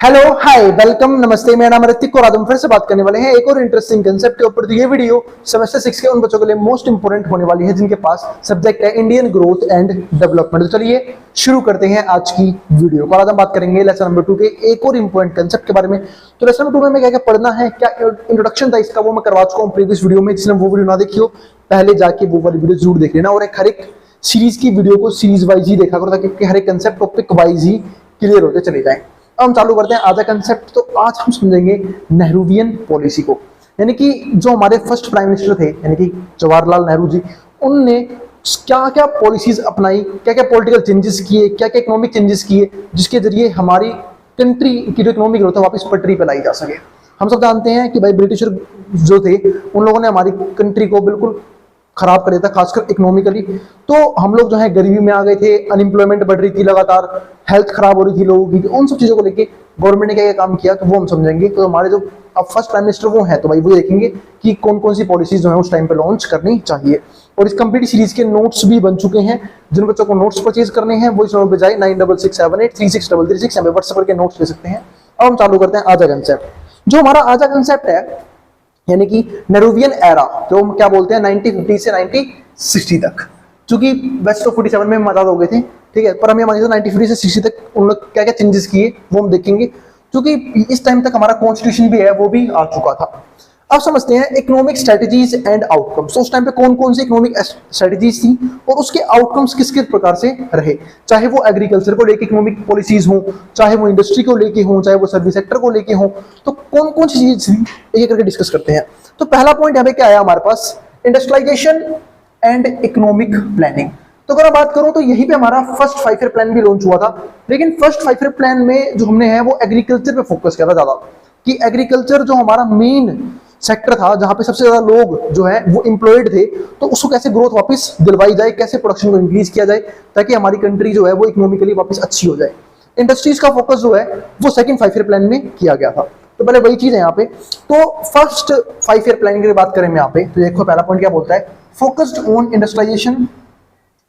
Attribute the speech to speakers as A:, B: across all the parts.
A: Hello hi welcome नमस्ते, मेरा नाम है ऋतिक और आज हम फिर से बात करने वाले हैं एक और इंटरेस्टिंग कंसेप्ट के ऊपर। तो ये वीडियो सेमेस्टर 6 के उन बच्चों के लिए मोस्ट इंपोर्टेंट होने वाली है जिनके पास सब्जेक्ट है इंडियन ग्रोथ एंड डेवलपमेंट। तो चलिए शुरू करते हैं आज की वीडियो को। आज हम बात करेंगे लेसन नंबर 2 के एक और इंपोर्टेंट कंसेप्ट के बारे में। तो लेसन नंबर 2 में हमें क्या क्या पढ़ना है, क्या इंट्रोडक्शन था इसका, वो मैं करवा चुका हूँ प्रीवियस वीडियो में। जिसने वो वीडियो ना देखी हो पहले जाके वो वाली वीडियो जरूर देख लेना, और हर एक सीरीज की वीडियो को सीरीज वाइज ही देखा करो ताकि हर एक कंसेप्ट टॉपिक वाइज ही क्लियर होते चले जाए। अब हम चालू करते हैं आज का कंसेप्ट। तो आज हम समझेंगे नेहरूवियन पॉलिसी को, यानी कि जो हमारे फर्स्ट प्राइम मिनिस्टर थे यानी कि जवाहरलाल नेहरू जी, उनने क्या क्या पॉलिसीज अपनाई, क्या क्या पॉलिटिकल चेंजेस किए, क्या क्या इकोनॉमिक चेंजेस किए जिसके जरिए हमारी कंट्री की जो इकोनॉमिक ग्रोथ है वापस पटरी पे लाई जा सके। हम सब जानते हैं कि भाई ब्रिटिशर जो थे उन लोगों ने हमारी कंट्री को बिल्कुल खराब कर दिया था, खासकर इकोनॉमिकली। तो हम लोग जो है गरीबी में आ गए थे, अनएम्प्लॉयमेंट बढ़ रही थी लगातार, हेल्थ खराब हो रही थी लोगों की। उन सब चीजों को लेके गवर्नमेंट ने क्या क्या काम किया तो वो हम समझेंगे। तो हमारे जो अब फर्स्ट प्राइम मिनिस्टर वो है तो भाई वो देखेंगे कि कौन कौन सी पॉलिसीज जो है उस टाइम पे लॉन्च करनी चाहिए। और इस कंप्लीट सीरीज के नोट्स भी बन चुके हैं। जिन बच्चों को नोट्स परचेज करने हैं वो इस नंबर पे जाए 9667836336 हमें व्हाट्सएप करके नोट्स ले सकते हैं। अब हम चालू करते हैं आज का कंसेप्ट। जो हमारा आज का कंसेप्ट है यानी कि नेहरूवियन एरा, जो हम क्या बोलते हैं 1950 से 1960 तक, क्योंकि वैसे तो 47 में हम आजाद हो गए थे, ठीक है, पर हम ये मानिए 1950 से 60 तक उन लोग क्या क्या चेंजेस किए वो हम देखेंगे, क्योंकि इस टाइम तक हमारा कॉन्स्टिट्यूशन भी है वो भी आ चुका था। अब समझते हैं इकोनॉमिक स्ट्रेटजीज एंड आउटकम्स। तो उस टाइम पे कौन कौन सी इकोनॉमिक स्ट्रेटजीज थी और उसके आउटकम्स किस किस प्रकार से रहे, चाहे वो एग्रीकल्चर को लेके इकोनॉमिक पॉलिसीज हो, चाहे वो इंडस्ट्री को लेके हो, चाहे वो सर्विस सेक्टर को लेके हो। तो कौन कौन सी चीज थी एक एक करके डिस्कस करते हैं। तो पहला पॉइंट यहाँ पे क्या आया हमारे पास, इंडस्ट्रियलाइजेशन एंड इकोनॉमिक प्लानिंग। तो अगर मैं बात करूं तो यहीं पे हमारा फर्स्ट 5 ईयर प्लान भी लॉन्च हुआ था, लेकिन फर्स्ट 5 ईयर प्लान में जो हमने है वो एग्रीकल्चर पे फोकस किया था ज्यादा, कि एग्रीकल्चर जो हमारा मेन सेक्टर था जहां पे सबसे ज्यादा लोग जो है वो एम्प्लॉयड थे, तो उसको कैसे ग्रोथ वापस दिलवाई जाए, कैसे प्रोडक्शन को इंक्रीज किया जाए ताकि हमारी कंट्री जो है वो इकोनॉमिकली वापस अच्छी हो जाए। इंडस्ट्रीज का फोकस जो है वो सेकंड 5 ईयर प्लान में किया गया था। तो पहले वही चीज है यहाँ पे। तो फर्स्ट 5 ईयर प्लान की बात करें मैं यहाँ पे तो देखो पहला पॉइंट क्या बोलता है, focused on industrialisation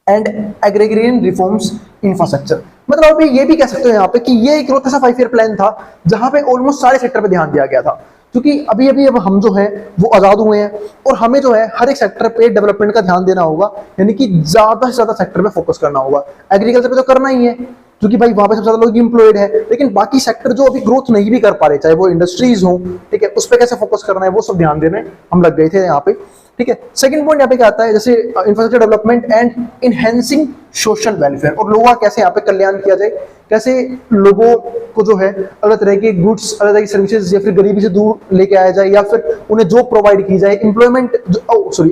A: and agrarian reforms infrastructure. मतलब अभी ये भी कह सकते हो यहाँ पे कि ये एक ऐसा 5 ईयर प्लान था जहां पे ऑलमोस्ट सारे सेक्टर पे ध्यान दिया गया था, क्योंकि अभी अभी अब हम जो है वो आजाद हुए हैं और हमें जो है हर एक सेक्टर पे डेवलपमेंट का ध्यान देना होगा, यानी कि ज्यादा से ज्यादा सेक्टर पे फोकस करना होगा। एग्रीकल्चर पे तो करना ही है क्योंकि भाई वहां पे सबसे ज्यादा लोग एम्प्लॉयड है, लेकिन बाकी सेक्टर जो अभी ग्रोथ नहीं भी कर पा रहे, चाहे वो इंडस्ट्रीज हो, ठीक है, उस पर कैसे फोकस करना है वो सब ध्यान देने हम लग गए थे यहाँ पे, ठीक है। सेकंड पॉइंट यहाँ पे क्या आता है, जैसे infrastructure development and enhancing social welfare, और लोगों का कैसे यहाँ पे कल्याण किया जाए, कैसे लोगों को जो है अलग तरह के गुड्स, अलग तरह की सर्विसेज या फिर गरीबी से दूर लेके आया जाए, या फिर उन्हें जॉब प्रोवाइड की जाए, एम्प्लॉयमेंट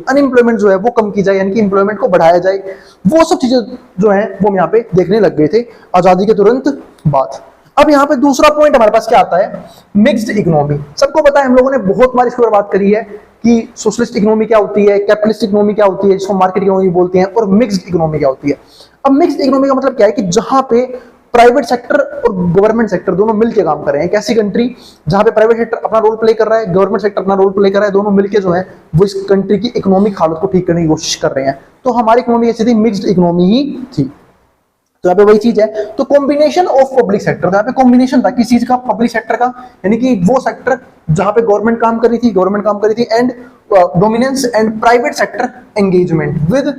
A: अनएम्प्लॉयमेंट जो है वो कम की जाए, यानी कि एम्प्लॉयमेंट को बढ़ाया जाए। वो सब चीजें जो है वो हम यहाँ पे देखने लग गए थे आजादी के तुरंत बाद। अब यहाँ पे दूसरा पॉइंट हमारे पास क्या आता है, मिक्स्ड इकोनॉमी। सबको पता है, हम लोगों ने बहुत बार इसके ऊपर बात करी है कि सोशलिस्ट इकोनॉमी क्या होती है, कैपिटलिस्ट इकोनॉमी क्या होती है, जिसको मार्केट इकोनॉमी बोलते हैं, और मिक्स्ड इकोनॉमी क्या होती है। अब मिक्स्ड इकोनॉमी का मतलब क्या है कि जहां पे प्राइवेट सेक्टर और गवर्नमेंट सेक्टर दोनों मिलकर काम कर रहे हैं। एक ऐसी कंट्री जहां पे प्राइवेट सेक्टर अपना रोल प्ले कर रहा है, गवर्नमेंट सेक्टर अपना रोल प्ले कर रहा है, दोनों मिलकर जो है वो इस कंट्री की इकोनॉमिक हालत को ठीक करने की कोशिश कर रहे हैं। तो हमारी इकोनॉमी ऐसी थी, मिक्स्ड इकोनॉमी ही थी। तो यहाँ पे वही चीज है। तो कॉम्बिनेशन ऑफ पब्लिक सेक्टर, यहाँ पे कॉम्बिनेशन था किस चीज का, पब्लिक सेक्टर का, यानी कि वो सेक्टर जहां पे गवर्नमेंट काम कर रही थी, and dominance and private sector engagement with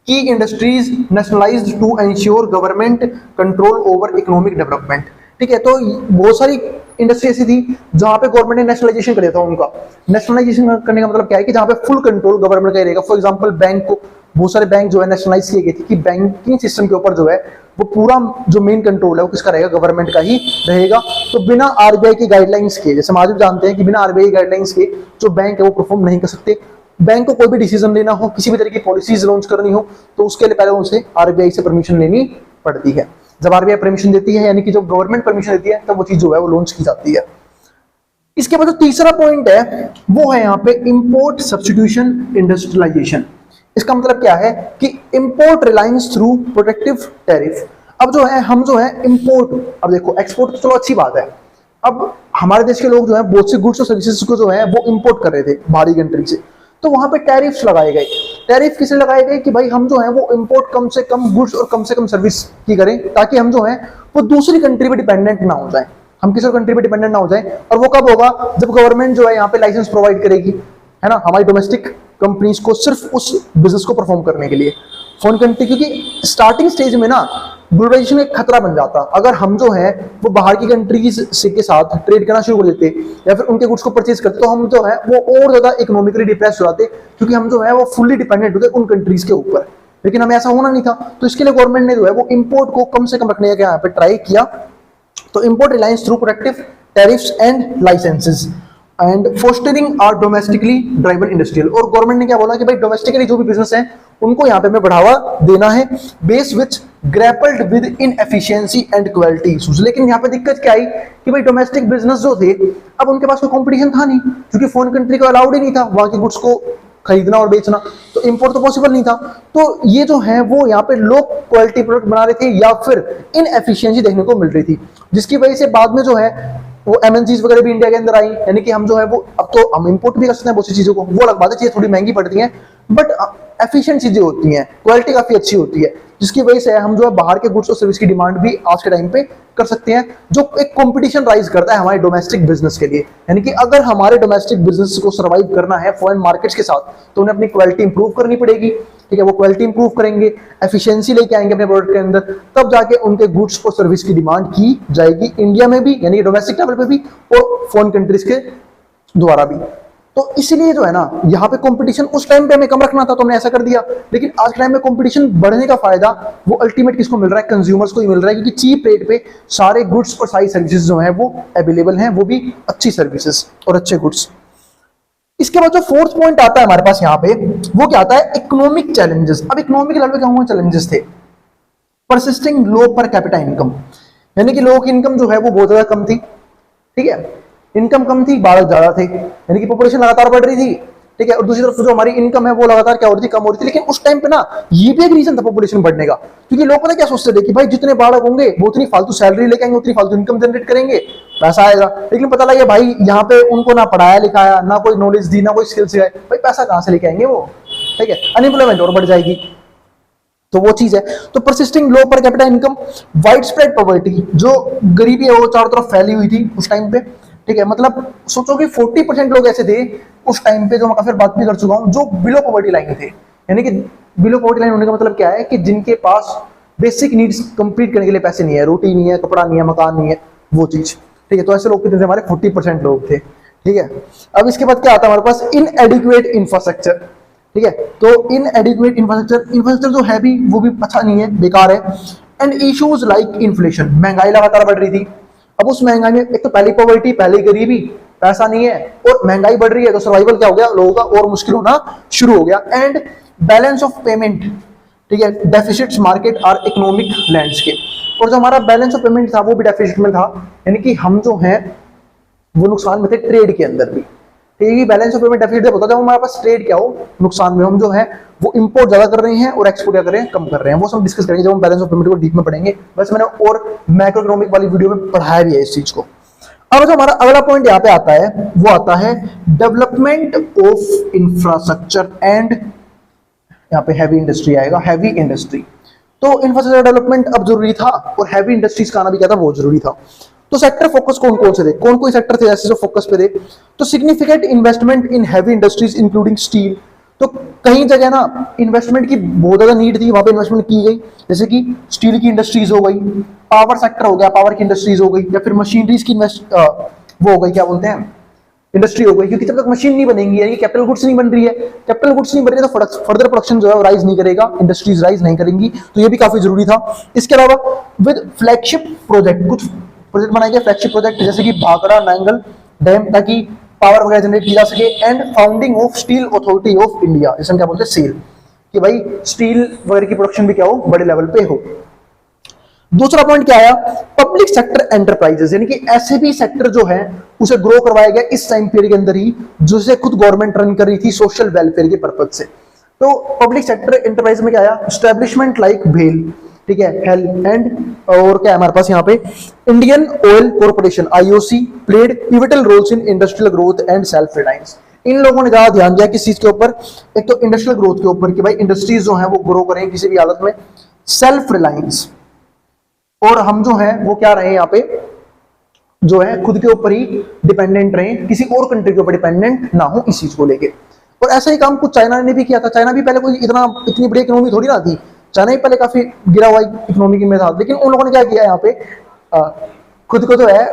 A: की industries nationalised to ensure government control over economic development, ठीक है। तो बहुत सारी इंडस्ट्री ऐसी थी जहां पे गवर्नमेंट ने नेशनलाइजेशन कर दिया था उनका। नेशनलाइजेशन करने का मतलब क्या है कि जहां पे फुल कंट्रोल गवर्नमेंट का रहेगा। फॉर एग्जांपल बैंक को, बहुत सारे बैंक जो है नेशनलाइज किए गए थे कि बैंकिंग सिस्टम के ऊपर जो है वो पूरा जो मेन कंट्रोल है वो किसका रहेगा, गवर्नमेंट का ही रहेगा। तो बिना आरबीआई की गाइडलाइंस के, जैसे हम आज भी जानते हैं कि बिना आरबीआई गाइडलाइंस के जो बैंक है वो परफॉर्म नहीं कर सकते। बैंक को कोई भी डिसीजन लेना हो, किसी भी तरह की पॉलिसीज लॉन्च करनी हो, तो उसके लिए पहले उनसे आरबीआई से परमिशन लेनी पड़ती है। जब आरबीआई परमिशन देती है, यानी कि जब गवर्नमेंट परमिशन देती है, तब वो चीज जो है वो लॉन्च की जाती है। इसके बाद जो तीसरा पॉइंट है वो है यहाँ पे इंपोर्ट सब्स्टिट्यूशन इंडस्ट्रियलाइजेशन। इसका मतलब क्या है कि import reliance through protective tariff. अब जो है हम जो है इंपोर्ट, अब देखो एक्सपोर्ट तो चलो अच्छी बात है, अब हमारे देश के लोग जो है बहुत से गुड्स और सर्विसेज को जो है वो इंपोर्ट कर रहे थे बाहरी कंट्री से, तो वहां पे टैरिफ्स लगाए गए। टैरिफ किसे लगाए गए कि भाई हम जो है वो इंपोर्ट कम से कम गुड्स और कम से कम सर्विस की करें, ताकि हम जो है वो दूसरी कंट्री पे डिपेंडेंट ना हो जाए। हम किसी कंट्री पे डिपेंडेंट ना हो जाए। और वो कब होगा, जब गवर्नमेंट जो है यहाँ पे लाइसेंस प्रोवाइड करेगी, है ना, हमारी डोमेस्टिक कंपनीज को सिर्फ उस बिजनेस को परफॉर्म करने के लिए। फॉरेन कंट्री, क्योंकि स्टार्टिंग स्टेज में ना ग्लोबलाइजेशन एक खतरा बन जाता अगर हम जो है वो बाहर की कंट्रीज से के साथ ट्रेड करना शुरू कर देते या फिर उनके गुड्स को परचेज करते, तो हम जो है वो और ज्यादा इकोनॉमिकली डिप्रेस हो जाते, क्योंकि हम जो है वो फुल्ली डिपेंडेंट होते उन कंट्रीज के ऊपर। लेकिन हमें ऐसा होना नहीं था, तो इसके लिए गवर्नमेंट ने जो है वो इंपोर्ट को कम से कम रखने का यहाँ पे ट्राई किया। तो import reliance through protective tariffs and licences and fostering are domestically driven industrial. और गवर्नमेंट ने क्या बोला कि भाई डोमेस्टिकली जो भी बिजनेस है उनको यहाँ पे हमें बढ़ावा देना है, base which grappled with inefficiency and quality issues. लेकिन यहाँ पे दिक्कत क्या आई कि भाई डोमेस्टिक बिजनेस जो थे, अब उनके पास कोई कंपटीशन था नहीं, क्योंकि फॉरेन कंट्री को अलाउड ही नहीं था वहां के गुड्स को खरीदना और बेचना, तो इंपोर्ट तो पॉसिबल नहीं था। तो ये जो है वो यहाँ पे लो क्वालिटी प्रोडक्ट बना रहे थे या फिर इनएफिशिएंसी देखने को मिल रही थी, जिसकी वजह से बाद में जो है वो एमएनसीज वगैरह भी इंडिया के अंदर आई। यानी कि हम जो है वो अब तो हम इंपोर्ट भी कर सकते हैं बहुत सी चीजों को, वो अलग बात है, चीजें थोड़ी महंगी पड़ती हैं बट एफिशिएंट चीजें होती हैं, क्वालिटी काफी अच्छी होती है, जिसकी वजह से हम जो है बाहर के गुड्स और सर्विस की डिमांड भी आज के टाइम पे कर सकते हैं, जो एक कंपटीशन राइज करता है हमारे डोमेस्टिक बिजनेस के लिए। यानी कि अगर हमारे डोमेस्टिक बिजनेस को सर्वाइव करना है फॉरेन मार्केट्स के साथ, तो उन्हें अपनी क्वालिटी इंप्रूव करनी पड़ेगी। ठीक है, वो क्वालिटी इंप्रूव करेंगे, एफिशिएंसी लेके आएंगे अपने प्रोडक्ट के अंदर, तब जाके उनके गुड्स और सर्विस की डिमांड की जाएगी इंडिया में भी, यानी कि डोमेस्टिक लेवल पे भी और फॉरेन कंट्रीज के द्वारा भी। तो इसलिए जो है ना यहाँ पे कंपटीशन उस टाइम पे हमें कम रखना था, तो हमने ऐसा कर दिया। लेकिन आज के टाइम में कंपटीशन बढ़ने का फायदा वो अल्टीमेट किसको मिल रहा है, कंज्यूमर्स को ही मिल रहा है, क्योंकि चीप रेट पे सारे गुड्स और सारी सर्विसेज जो है वो अवेलेबल हैं, वो भी अच्छी सर्विसेज और अच्छे गुड्स। इसके बाद जो फोर्थ पॉइंट आता है हमारे पास यहाँ पे, वो क्या आता है, इकोनॉमिक चैलेंजेस। अब इकोनॉमिक लेवल पे क्या हुआ चैलेंजेस थे, persisting low per capita income, यानी कि लोगों की इनकम जो है वो बहुत ज्यादा कम थी। ठीक है, इनकम कम थी, भारत ज्यादा थे, यानी कि पॉपुलेशन लगातार बढ़ रही थी। ठीक है, और दूसरी तरफ जो हमारी इनकम है वो लगातार क्या हो रही थी, कम हो रही थी। लेकिन उस टाइम पे ना ये भी एक रीजन था पॉपुलेशन बढ़ने का, क्योंकि लोग पता क्या सोचते थे कि भाई जितने बालक होंगे वो उतनी फालतू सैलरी लेके आएंगे, उतनी फालतू इनकम जनरेट करेंगे, पैसा आएगा। लेकिन पता लगा भाई यहाँ पे उनको ना पढ़ाया लिखाया, ना कोई नॉलेज दी, ना कोई स्किल सिखाए, भाई पैसा कहां से लेके आएंगे वो। ठीक है, अनएम्प्लॉयमेंट और बढ़ जाएगी, तो वो चीज है। तो persisting low per capita income, widespread poverty, जो गरीबी है वो चारों तरफ फैली हुई थी उस टाइम पे। ठीक है, मतलब सोचो कि 40% लोग ऐसे थे उस टाइम पे, जो मैं फिर बात भी कर चुका हूं, जो बिलो पॉवर्टी लाइन थे। यानी कि बिलो पॉवर्टी लाइन होने का मतलब क्या है कि जिनके पास बेसिक नीड्स कंप्लीट करने के लिए पैसे नहीं है, रोटी नहीं है, कपड़ा नहीं है, मकान नहीं है, वो चीज। ठीक है, तो ऐसे लोग कितने थे, हमारे 40% लोग थे। ठीक है, अब इसके बाद क्या आता है हमारे पास, इनएडिक्वेट इंफ्रास्ट्रक्चर। ठीक है, तो इनएडिक्वेट इंफ्रास्ट्रक्चर जो है भी वो भी अच्छा नहीं है, बेकार है। एंड इश्यूज लाइक इन्फ्लेशन, महंगाई लगातार बढ़ रही थी। अब उस महंगाई में एक तो पहली पॉवर्टी, पहली गरीबी, पैसा नहीं है और महंगाई बढ़ रही है, तो सर्वाइवल क्या हो गया लोगों का और मुश्किल होना शुरू हो गया। एंड बैलेंस ऑफ पेमेंट, ठीक है, deficits market are economic landscape. और जो हमारा बैलेंस ऑफ पेमेंट था वो भी डेफिसिट में था, यानी कि हम जो है वो नुकसान में थे ट्रेड के अंदर भी। ठीक है, बैलेंस ऑफ पेमेंट डेफिसिट होता है जब हमारे पास ट्रेड क्या हो, नुकसान में, हम जो है वो इंपोर्ट ज्यादा कर रहे हैं और एक्सपोर्ट क्या कर रहे हैं, कम कर रहे हैं। वो सब डिस्कस करेंगे जब हम बैलेंस ऑफ पेमेंट को डीप में पढ़ेंगे। बस मैंने और मैक्रो इकोनॉमिक वाली वीडियो में पढ़ाया भी है इस चीज को। अब जो हमारा अगला पॉइंट यहाँ पे आता है वो आता है डेवलपमेंट ऑफ इंफ्रास्ट्रक्चर एंड, यहाँ पे हैवी इंडस्ट्री आएगा, हैवी इंडस्ट्री। तो इंफ्रास्ट्रक्चर डेवलपमेंट अब जरूरी था और हैवी इंडस्ट्रीज का आना भी क्या था, वो जरूरी था। तो सेक्टर फोकस कौन कौन से थे, कौन कोई सेक्टर थे ऐसे जो फोकस पे थे, तो significant investment in heavy industries including steel. तो कहीं जगह ना इन्वेस्टमेंट की बहुत ज्यादा नीड थी, वहां पे इन्वेस्टमेंट की गई, जैसे कि स्टील की इंडस्ट्रीज हो गई, पावर सेक्टर हो गया, पावर की इंडस्ट्रीज हो गई, या फिर मशीनरीज की वो हो गई, क्या बोलते हैं, इंडस्ट्री हो गई। क्योंकि जब तक मशीन नहीं बनेंगी, यानी कैपिटल गुड्स नहीं बन रही है, कैपिटल गुड्स नहीं बन रही है, तो फर्दर प्रोडक्शन जो है राइज नहीं करेगा, इंडस्ट्रीज राइज नहीं करेंगी, तो ये भी काफी जरूरी था। इसके अलावा विद फ्लैगशिप प्रोजेक्ट, कुछ प्रोजेक्ट बनाए गए फ्लैगशिप प्रोजेक्ट, जैसे कि भाखड़ा नांगल डैम, ताकि पावर वगैरह जनरेट की जा सके। And founding of steel authority of India, जिसे हम क्या बोलते हैं, सेल, कि भाई स्टील वगैरह की प्रोडक्शन भी क्या हो, बड़े लेवल पे हो। दूसरा पॉइंट क्या आया, पब्लिक सेक्टर एंटरप्राइजेस, यानी कि ऐसे भी सेक्टर जो है उसे ग्रो करवाया गया इस टाइम पीरियड के अंदर ही, जिसे खुद गवर्नमेंट रन कर रही थी सोशल वेलफेयर के पर्पज से। तो पब्लिक सेक्टर एंटरप्राइज में क्या आया, एस्टेब्लिशमेंट लाइक भेल, ठीक है, हेल एंड, और क्या है हमारे पास यहाँ पे, Indian Oil Corporation IOC played pivotal roles in industrial growth and self reliance. इन लोगों ने ज्यादा ध्यान दिया किस चीज के ऊपर, एक तो इंडस्ट्रियल ग्रोथ के ऊपर, कि भाई इंडस्ट्रीज जो है वो ग्रो करें किसी भी हालत में, सेल्फ रिलायंस, और हम जो है वो क्या रहे यहाँ पे, जो है खुद के ऊपर ही डिपेंडेंट रहे, किसी और कंट्री के ऊपर डिपेंडेंट ना हो इस चीज को लेके। और ऐसा ही काम कुछ चाइना ने भी किया था। चाइना भी पहले कोई इतनी बड़ी इकोनॉमी थोड़ी ना थी, चाइना ही पहले काफी गिरा हुआ इकोनॉमी में था, लेकिन उन लोगों ने क्या किया यहाँ पे खुद को जो है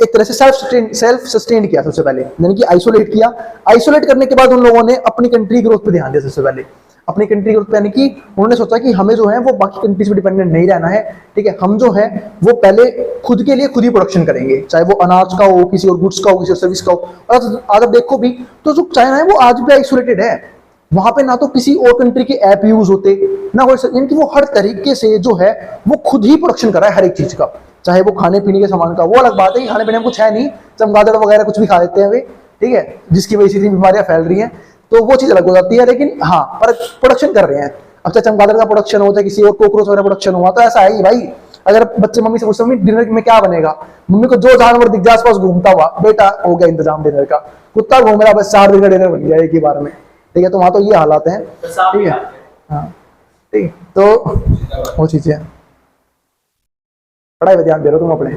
A: एक तरह से सेल्फ सस्टेन किया सबसे पहले, यानी कि आइसोलेट किया। आइसोलेट करने के बाद उन लोगों ने अपनी कंट्री ग्रोथ पे ध्यान दिया सबसे पहले, अपनी कंट्री ग्रोथ पे, यानी कि उन्होंने सोचा कि हमें जो है वो बाकी कंट्रीज पे डिपेंडेंट नहीं रहना है, ठीक है। हम जो है वो पहले खुद के लिए खुद ही प्रोडक्शन करेंगे, चाहे वो अनाज का हो, किसी और गुड्स का हो, किसी और सर्विस का हो। और आज आप देखो भी तो जो चाइना है वो आज भी आइसोलेटेड है, वहां पे ना तो किसी और कंट्री के ऐप यूज होते ना कोई, इनकी वो हर तरीके से जो है वो खुद ही प्रोडक्शन कर रहा है हर एक चीज का, चाहे वो खाने पीने के सामान का। वो अलग बात है कि खाने पीने में कुछ है नहीं, चमगादड़ वगैरह कुछ भी खा देते हैं वे, ठीक है, जिसकी वजह से इतनी बीमारियां फैल रही हैं, तो वो चीज अलग हो जाती है। लेकिन हाँ, पर प्रोडक्शन कर रहे हैं। अब चाहे चमगादड़ का प्रोडक्शन हो, चाहे किसी और कॉकरोच वगैरह प्रोडक्शन हुआ, तो ऐसा है ही भाई। अगर बच्चे मम्मी से पूछते मम्मी डिनर में क्या बनेगा, मम्मी को जो जानवर दिख जाए आसपास घूमता हुआ, बेटा हो गया इंतजाम डिनर का, कुत्ता घूम रहा, बस 4 दिन का डिनर बन गया एक ही बार में, ठीक है। तो वहां तो ये हालात हैं, ठीक है। हाँ ठीक है, तो वो चीजें पढ़ाई में ध्यान दे रहे हो तुम अपने,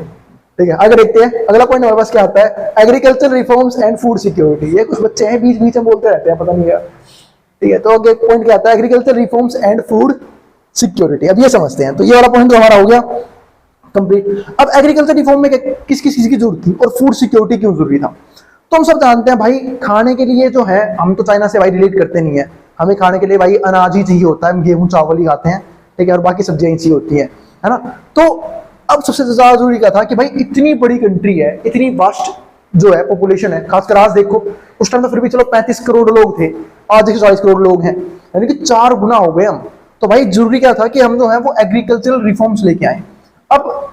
A: ठीक है। आगे देखते हैं अगला पॉइंट हमारे पास क्या आता है, agriculture reforms and food security. ये कुछ बच्चे हैं बीच बीच में बोलते रहते हैं, पता नहीं क्या, ठीक है। तो आगे पॉइंट क्या आता है, agriculture reforms and food security. अब ये समझते हैं, तो ये वाला पॉइंट तो हमारा हो गया कंप्लीट। अब एग्रीकल्चर रिफॉर्म में किस किस चीज की जरूरत थी और फूड सिक्योरिटी क्यों जरूरी था, तो हम सब जानते हैं भाई। खाने के लिए जो है हम तो चाइना से भाई रिलेट करते नहीं है, हमें खाने के लिए भाई अनाज ही चाहिए होता है, हम गेहूं चावल ही खाते हैं, ठीक है, और बाकी सब्जियां ही चाहिए होती है ना। तो अब सबसे ज्यादा जरूरी क्या था कि भाई इतनी बड़ी कंट्री है, इतनी वास्ट जो है पॉपुलेशन है, खासकर आज देखो, उस टाइम तो फिर भी चलो 35 करोड़ लोग थे, आज 140 करोड़ लोग हैं, यानी कि 4 गुना हो गए हम। तो भाई जरूरी क्या था कि हम जो है वो एग्रीकल्चरल रिफॉर्म्स लेके आए। अब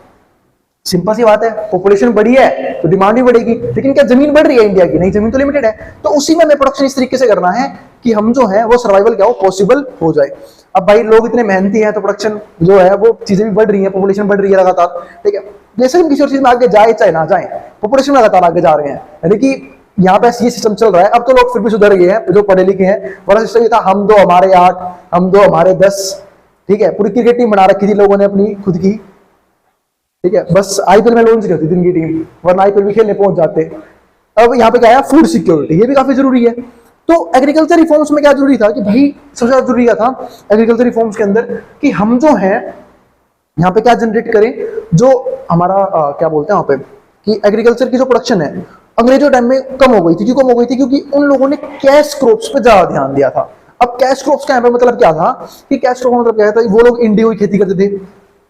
A: सिंपल सी बात है, पॉपुलेशन बढ़ी है तो डिमांड भी बढ़ेगी, लेकिन क्या जमीन बढ़ रही है इंडिया की? नहीं, जमीन तो लिमिटेड है। तो उसी में हमें प्रोडक्शन इस तरीके से करना है कि हम जो है वो सर्वाइवल क्या हो पॉसिबल हो जाए। अब भाई लोग इतने मेहनती हैं तो प्रोडक्शन जो है वो चीजें भी बढ़ रही है, पॉपुलेशन बढ़ रही है लगातार, ठीक है। जैसे हम किसी और चीज में आगे जाए चाहे ना जाए, पॉपुलेशन लगातार आगे जा रहे हैं, यानी कि यहाँ पे ये सिस्टम चल रहा है। अब तो लोग फिर भी सुधर गए हैं जो पढ़े लिखे हैं, बड़ा सिस्टम ये था हम 2 हमारे 8, हम 2 हमारे 10, ठीक है। पूरी क्रिकेट टीम बना रखी थी लोगों ने अपनी खुद की, ठीक है, बस आईपीएल में लॉन्च नहीं होती थी इनकी टीम, वरना आईपीएल भी खेलने पहुंच जाते। अब यहाँ पे क्या है, फूड सिक्योरिटी, ये भी काफी जरूरी है। तो एग्रीकल्चर रिफॉर्म्स में क्या जरूरी था कि भाई सबसे ज्यादा जरूरी क्या था एग्रीकल्चर रिफॉर्म्स के अंदर कि हम जो है यहाँ पे क्या जनरेट करें, जो हमारा क्या बोलते हैं वहां पे कि एग्रीकल्चर की जो प्रोडक्शन है अंग्रेजों टाइम में कम हो गई थी। क्यों कम हो गई थी? क्योंकि उन लोगों ने कैश क्रॉप्स पे ज्यादा ध्यान दिया था। अब कैश क्रॉप्स का यहाँ पे मतलब क्या था कि कैश क्रॉप का मतलब क्या था, वो लोग इंडिगो की खेती करते थे,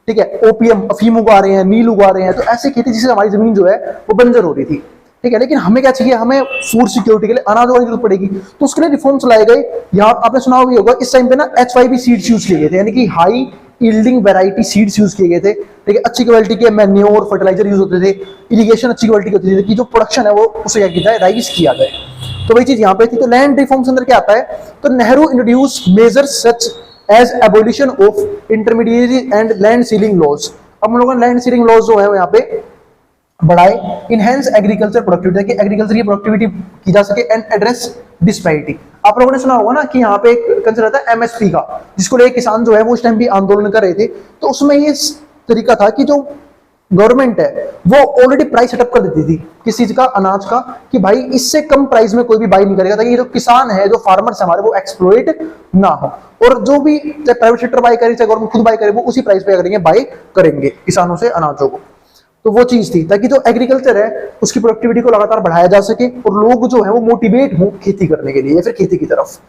A: ठीक है, ओपीएम अफीम उगा रहे हैं, नील उगा रहे हैं, तो ऐसी खेती जिससे हमारी जमीन जो है वो बंजर हो रही थी, ठीक है। लेकिन हमें क्या चाहिए, हमें फूड सिक्योरिटी के लिए अनाज उगाने की जरूरत पड़ेगी, तो उसके लिए रिफॉर्म्स लाए गए। यहाँ आपने सुना भी होगा इस टाइम पे ना HYB सीड्स यूज किए गए थे, यानी कि high yielding variety seeds use किए गए थे, ठीक है। अच्छी क्वालिटी के मैन्योर फर्टिलाइजर यूज होते थे, इरिगेशन अच्छी क्वालिटी की होती थी कि जो प्रोडक्शन है वो उसे क्या किया जाए, राइज किया जाए। तो वही चीज यहाँ पे थी। तो लैंड रिफॉर्म्स के अंदर क्या आता है, तो Nehru introduce measures such as abolition of intermediate and land ceiling laws. अब हम लोगों ने लैंड सीलिंग लॉज जो है यहाँ पे बढ़ाए, इनहेंस एग्रीकल्चर प्रोडक्टिविटी, कि एग्रीकल्चर की प्रोडक्टिविटी की जा सके, एंड एड्रेस डिस्पैरिटी। आप लोगों ने सुना होगा ना कि यहाँ पे एक कंसेप्ट आता है MSP का, जिसको लेकर किसान जो है वो उस टाइम भी आंदोलन कर रहे थे। तो उसमें ये तरीका था कि जो गवर्नमेंट है वो ऑलरेडी प्राइस सेटअप कर देती थी किस चीज का, अनाज का, कि भाई इससे कम प्राइस में कोई भी बाई नहीं करेगा, ताकि जो किसान है, जो फार्मर्स हमारे, वो एक्सप्लॉइट ना हो। और जो भी चाहे प्राइवेट सेक्टर बाई करे चाहे गवर्नमेंट खुद बाई करे, वो उसी प्राइस पे करेंगे, बाई करेंगे किसानों से अनाजों को। तो वो चीज थी ताकि जो एग्रीकल्चर है उसकी प्रोडक्टिविटी को लगातार बढ़ाया जा सके और लोग जो है वो मोटिवेट हो खेती करने के लिए या फिर खेती की तरफ।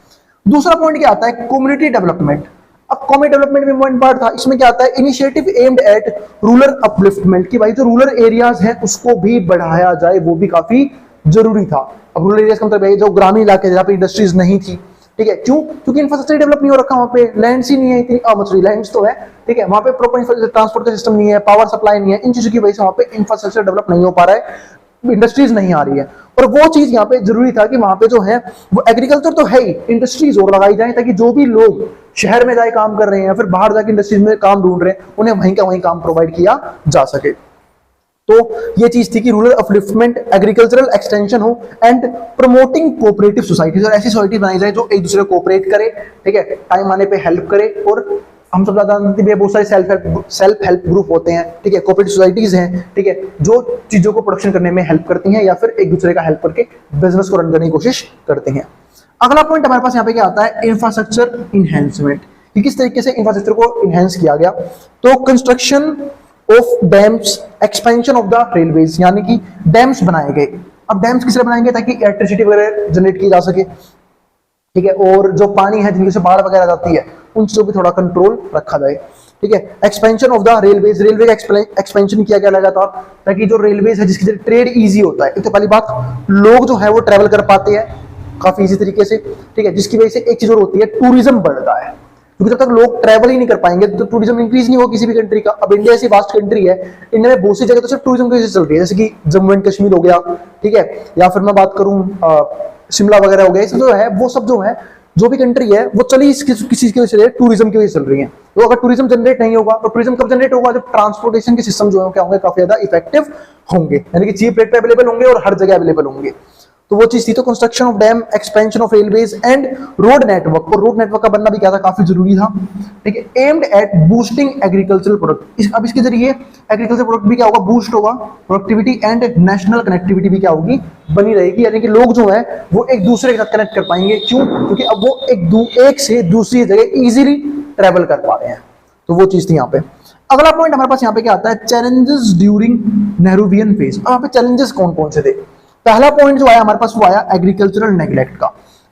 A: दूसरा पॉइंट क्या आता है, कम्युनिटी डेवलपमेंट। अब कम्युनिटी डेवलपमेट में पॉइंट पार्ट था, इसमें क्या आता है, initiative aimed at rural upliftment, कि भाई जो रूरल एरियाज हैं उसको भी बढ़ाया जाए, वो भी काफी जरूरी था। अब रूरल एरियाज का मतलब है जो ग्रामीण इलाके जहाँ पे इंडस्ट्रीज नहीं थी, ठीक है। क्यों? क्योंकि इंफ्रास्ट्रक्चर डेवलप नहीं हो रखा, वहां पे लैंड्स ही नहीं है इतनी, मछली लैंड्स तो है, ठीक है, वहां पे प्रॉपर ट्रांसपोर्ट का सिस्टम नहीं है, पावर सप्लाई नहीं है, इन चीजों की वजह से वहां पे इंफ्रास्ट्रक्चर डेवलप नहीं हो पा रहा है, इंडस्ट्रीज नहीं आ रही है। और वो चीज यहाँ पे जरूरी था कि वहां पे जो है वो एग्रीकल्चर तो है ही, इंडस्ट्रीज और लगाई जाए, ताकि जो भी लोग शहर में जाए काम कर रहे हैं या फिर बाहर जाके इंडस्ट्रीज में काम ढूंढ रहे हैं, उन्हें वहीं का वहीं काम प्रोवाइड किया जा सके। तो ये चीज थी कि रूरल अपलिफ्टमेंट, एग्रीकल्चरल एक्सटेंशन हो, एंड प्रमोटिंग कोऑपरेटिव सोसाइटीज, और ऐसी सोसाइटी बनाई जाए जो एक दूसरे को कोऑपरेट करे, ठीक है, टाइम आने पे हेल्प करे और हम सब जानते हैं बहुत सारे सेल्फ हेल्प ग्रुप होते हैं, ठीक है, कोऑपरेटिव सोसाइटीज हैं, ठीक है, जो चीजों को प्रोडक्शन करने में हेल्प करती हैं या फिर एक दूसरे का हेल्प करके बिजनेस को रन करने की कोशिश करते हैं। अगला पॉइंट हमारे पास यहाँ पे क्या आता है, इंफ्रास्ट्रक्चर इनहेंसमेंट, कि किस तरीके से इंफ्रास्ट्रक्चर को इनहेंस किया गया। तो construction of dams, expansion of the railways, यानी कि डैम्स बनाए गए। अब डैम्स किस लिए बनाए गए, ताकि इलेक्ट्रिसिटी वगैरह जनरेट की जा सके, ठीक है, और जो पानी है जिनकी से बाढ़ वगैरह जाती है उन चीजों पे थोड़ा कंट्रोल रखा जाए, ठीक है। Expansion of the railways, railway का एक्सपेंशन किया गया लगातार, ताकि जो रेलवेज है जिसकी ट्रेड इजी होता है। तो पहली बात, लोग जो है वो ट्रेवल कर पाते हैं काफी इजी तरीके से, ठीक है, जिसकी वजह से एक चीज और होती है, टूरिज्म बढ़ता है, क्योंकि जब तक लोग ट्रैवल ही नहीं कर पाएंगे तो टूरिज्म इंक्रीज नहीं होगा किसी भी कंट्री का। अब इंडिया ऐसी वास्ट कंट्री है, इंडिया में बहुत सी जगह तो सिर्फ टूरिज्म की वजह से चल रही है, जैसे कि जम्मू एंड कश्मीर हो गया, ठीक है, या फिर मैं बात करूं शिमला वगैरह हो गया, सब जो है वो सब जो है जो भी कंट्री है वो चली किसी की वजह से, टूरिज्म की वजह से चल रही है। तो अगर टूरिज्म जनरेट नहीं होगा तो टूरिज्म कब जनरेट होगा, जब ट्रांसपोर्टेशन के सिस्टम जो है क्या होंगे, काफी ज्यादा इफेक्टिव होंगे, यानी कि चीप रेट पे अवेलेबल होंगे और हर जगह अवेलेबल होंगे। तो वो चीज थी। तो construction of dam, expansion of railways and road network, और रोड नेटवर्क का बनना भी क्या था, काफी जरूरी था, ठीक है। Aimed at boosting agricultural product, अब इसके जरिए एग्रीकल्चर प्रोडक्ट भी क्या होगा, बूस्ट होगा, प्रोडक्टिविटी एंड नेशनल कनेक्टिविटी भी क्या होगी, बनी रहेगी, यानी कि लोग जो है वो एक दूसरे के साथ कनेक्ट कर पाएंगे। क्यों? क्योंकि अब वो एक से दूसरी जगह इजीली ट्रेवल कर पा रहे हैं। तो वो चीज थी यहाँ पे। अगला पॉइंट हमारे पास यहाँ पे क्या आता है, चैलेंजेस ड्यूरिंग नेहरूवियन फेज। अब यहाँ पे चैलेंजेस कौन कौन से थे। पहला पॉइंट जो आया हमारे पास वो आया एग्रीकल्चरल नेग्लेक्ट का।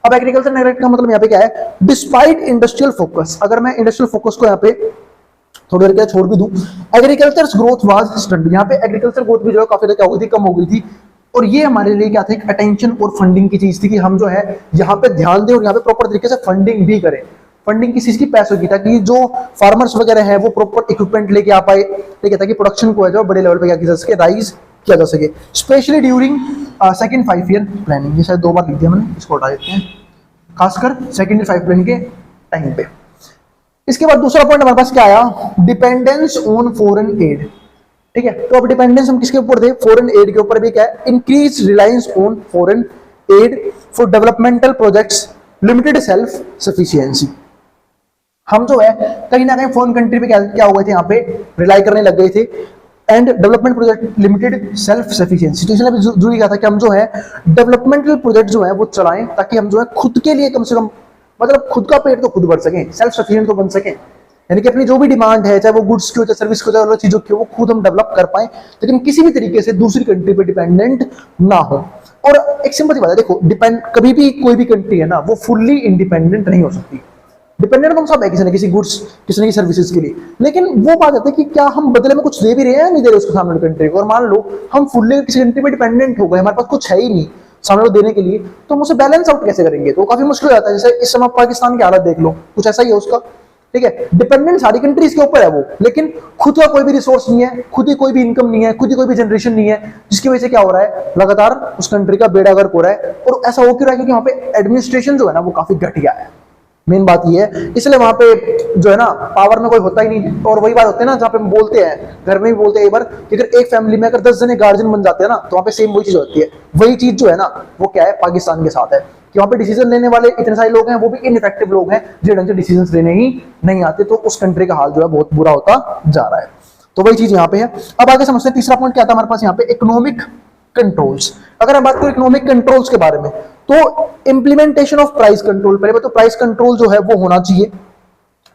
A: अब एग्रीकल्चरल नेग्लेक्ट का मतलब यहाँ पे क्या है, डिस्पाइट इंडस्ट्रियल फोकस, अगर मैं इंडस्ट्रियल फोकस को यहाँ पे थोड़ी देर के लिए छोड़ भी दूं, एग्रीकल्चर ग्रोथ वाज स्टंट, यहाँ पे एग्रीकल्चर ग्रोथ भी जो है काफी क्या हो गई थी, कम हो गई थी। और ये हमारे लिए क्या था, एक अटेंशन और फंडिंग की चीज थी, कि हम जो है यहाँ पे ध्यान दें और यहाँ पे प्रॉपर तरीके से फंडिंग भी करें। फंडिंग किस चीज की, पैसों की, ताकि जो फार्मर्स वगैरह है वो प्रॉपर इक्विपमेंट लेके आ पाए, ठीक है, ताकि प्रोडक्शन को है जो बड़े लेवल पे क्या किया जा सके, राइज किया जा सके। Specially during second 5 year planning, ये शायद 2 बार लिख दिया मैंने, इसको हटा देते हैं, खासकर सेकंड 5 प्लानिंग के टाइम पे। इसके बाद दूसरा पॉइंट हमारे पास क्या आया, डिपेंडेंस ऑन फॉरेन एड, ठीक है। तो अब डिपेंडेंस हम किसके ऊपर थे, फॉरेन एड के ऊपर भी क्या है, increase reliance on foreign add for developmental projects, limited self sufficiency. हम जो है कहीं ना कहीं फॉरेन कंट्री पे क्या हो गए थे, यहाँ पे रिलाई करने लग गए थे, and development project limited self sufficiency. तो इसलिए जरूरी क्या था कि हम जो है डेवलपमेंटल प्रोजेक्ट जो है वो चलाएं, ताकि हम जो है खुद के लिए कम से कम, मतलब खुद का पेट तो खुद भर सकें, सेल्फ सफिशिएंट तो बन सकें, यानी कि अपनी जो भी डिमांड है, चाहे वो गुड्स की हो, चाहे सर्विस की हो, चाहे चीजों की हो, वो खुद हम डेवलप कर पाए, लेकिन किसी भी तरीके से दूसरी कंट्री पे डिपेंडेंट ना हो। और एक सिंपल सी बात है, देखो, डिपेंड कभी भी कोई भी कंट्री है ना, वो फुल्ली इंडिपेंडेंट नहीं हो सकती। डिपेंडेंट हम सब है किसी न किसी गुड्स, किसी न किसी सर्विसेज के लिए, लेकिन वो बात आती है कि क्या हम बदले में कुछ दे भी रहे हैं या नहीं दे रहे उसको सामने कंट्री को। और मान लो हम फुल्ली किसी कंट्री पे डिपेंडेंट हो गए, हमारे पास कुछ है ही नहीं सामने को देने के लिए, तो हम उसे बैलेंस आउट कैसे करेंगे, तो काफी मुश्किल हो जाता है। जैसे इस समय पाकिस्तान की हालत देख लो, कुछ ऐसा ही है उसका, ठीक है। डिपेंडेंट सारी कंट्रीज के ऊपर है वो, लेकिन खुद का कोई भी रिसोर्स नहीं है, खुद ही कोई भी इनकम नहीं है, खुद ही कोई भी जनरेशन नहीं है, जिसकी वजह से क्या हो रहा है, लगातार उस कंट्री का बेड़ा गर्क हो रहा है। और ऐसा हो क्यों रहा है, क्योंकि वहां पे एडमिनिस्ट्रेशन जो है ना वो काफी घटिया है। मेन बात ये है, इसलिए वहां पे जो है ना पावर में कोई होता ही नहीं। और वही बात होती है ना, जहाँ पे हम बोलते हैं, घर में भी बोलते हैं एक बार, कि अगर एक फैमिली में अगर 10 जने गार्जियन बन जाते हैं ना, तो वहाँ पे सेम वही चीज होती है। वही चीज जो है ना वो क्या है, पाकिस्तान के साथ है, कि वहाँ पे डिसीजन लेने वाले इतने सारे लोग हैं, वो भी इनइफेक्टिव लोग हैं, जो ढंग से डिसीजन लेने ही नहीं आते। तो उस कंट्री का हाल जो है बहुत बुरा होता जा रहा है। तो वही चीज यहाँ पे है। अब आगे समझते हैं, तीसरा पॉइंट क्या था हमारे पास यहाँ पे, इकोनॉमिक कंट्रोल्स। अगर हम बात करें इकोनॉमिक कंट्रोल्स के बारे में, तो इंप्लीमेंटेशन ऑफ प्राइस कंट्रोल, पहले तो प्राइस कंट्रोल जो है वो होना चाहिए,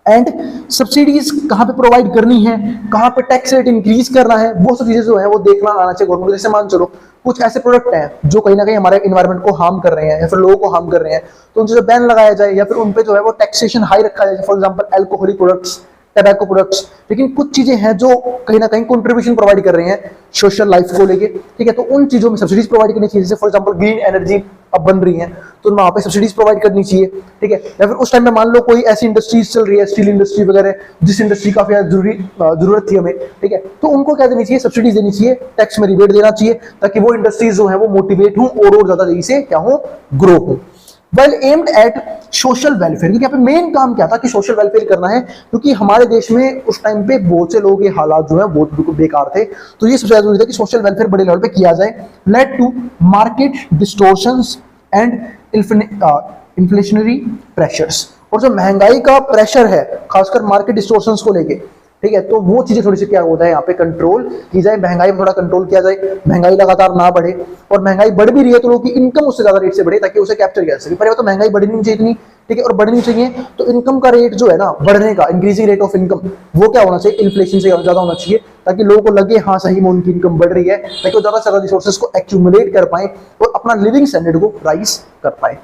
A: एंड सब्सिडीज कहां पे प्रोवाइड करनी है, कहां पे टैक्स रेट इंक्रीज करना है, वो सब चीजें जो है वो देखना आना चाहिए गवर्नमेंट। जैसे मान चलो कुछ ऐसे प्रोडक्ट हैं जो कहीं ना कहीं हमारे इन्वायरमेंट को हार्म कर रहे हैं या फिर लोगों को हार्म कर रहे हैं, तो उनसे बैन लगाया जाए या फिर उन पे जो है वो टैक्सेशन हाई रखा जाए। For example alcoholic products, tobacco products. लेकिन कुछ चीजें हैं जो कहीं ना कहीं कंट्रीब्यूशन प्रोवाइड कर रहे हैं सोशल लाइफ को लेके, ठीक है, तो उन चीजों में सब्सिडीज प्रोवाइड करनी चाहिए। जैसे फॉर एग्जांपल ग्रीन एनर्जी अब बन रही है, तो वहां पे सब्सिडीज प्रोवाइड करनी चाहिए, ठीक है। या फिर उस टाइम में मान लो कोई ऐसी इंडस्ट्रीज चल रही है, स्टील इंडस्ट्री वगैरह, जिस इंडस्ट्री का काफी जरूरत थी हमें, ठीक है, तो उनको क्या देनी चाहिए, सब्सिडीज देनी चाहिए, टैक्स में रिबेट देना चाहिए, ताकि वो इंडस्ट्रीज जो है वो मोटिवेट हो और ज्यादा तेजी से क्या हो, ग्रो हो। Well aimed at social welfare, क्योंकि यहाँ पे मेन काम क्या था कि सोशल वेलफेयर करना है, क्योंकि हमारे देश में उस टाइम पे बहुत से लोग, ये हालात जो है बहुत बिल्कुल बेकार थे। तो ये सबसे ज्यादा जरूरी था कि सोशल वेलफेयर बड़े लेवल पे किया जाए। Led to market distortions and inflationary pressures, और जो महंगाई का प्रेशर है खासकर मार्केट डिस्टोर्शंस को लेके, ठीक है, तो वो चीजें थोड़ी सी क्या होता है यहाँ पे कंट्रोल की जाए, महंगाई में थोड़ा कंट्रोल किया जाए, महंगाई लगातार ना बढ़े, और महंगाई बढ़ भी रही है तो लोगों की इनकम उससे ज्यादा रेट से बढ़े ताकि उसे कैप्चर किया जा सके। पर ये तो महंगाई बढ़नी नहीं चाहिए इतनी, ठीक है, और बढ़नी चाहिए तो इनकम का रेट जो है ना बढ़ने का, इंक्रीजिंग रेट ऑफ इनकम, वो क्या होना चाहिए, इन्फ्लेशन से ज्यादा होना चाहिए, ताकि लोगों को लगे हाँ सही में उनकी इनकम बढ़ रही है, ताकि वो ज्यादा से ज्यादा रिसोर्सेज को एक्यूमुलेट कर पाए और अपना लिविंग स्टैंडर्ड को राइज कर पाए।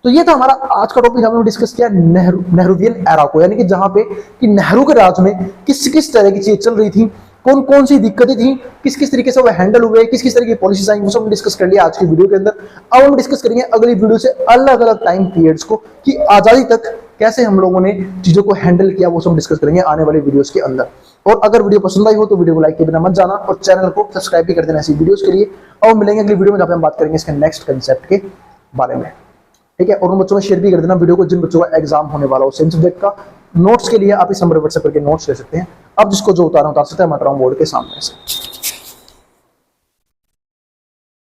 A: तो ये था हमारा आज का टॉपिक, हमने डिस्कस किया नेहरूवियन एरा को, यानी कि जहां पे कि नेहरू के राज में किस किस तरह की चीजें चल रही थी, कौन कौन सी दिक्कतें थी, किस किस तरीके से वो हैंडल हुए, किस किस तरह की पॉलिसीज आई, वो सब डिस्कस कर लिया आज की वीडियो के अंदर। अब हम डिस्कस करेंगे अगली वीडियो से अलग अलग टाइम पीरियड्स को कि आजादी तक कैसे हम लोगों ने चीजों को हैंडल किया, वो सब डिस्कस करेंगे आने वाली वीडियोस के अंदर। और अगर वीडियो पसंद आई हो तो वीडियो को लाइक किए बिना मत जाना और चैनल को सब्सक्राइब भी कर देना ऐसी वीडियोस के लिए। और मिलेंगे अगली वीडियो में जहां पे हम बात करेंगे इसके नेक्स्ट कंसेप्ट के बारे में, ठीक है। और उन बच्चों में शेयर भी कर देना वीडियो को जिन बच्चों का एग्जाम होने वाला हो सेम सब्जेक्ट का। नोट्स के लिए आप इस नंबर व्हाट्सएप करके नोट्स ले सकते हैं। अब जिसको जो उतार सकता है मैं बोर्ड के सामने से।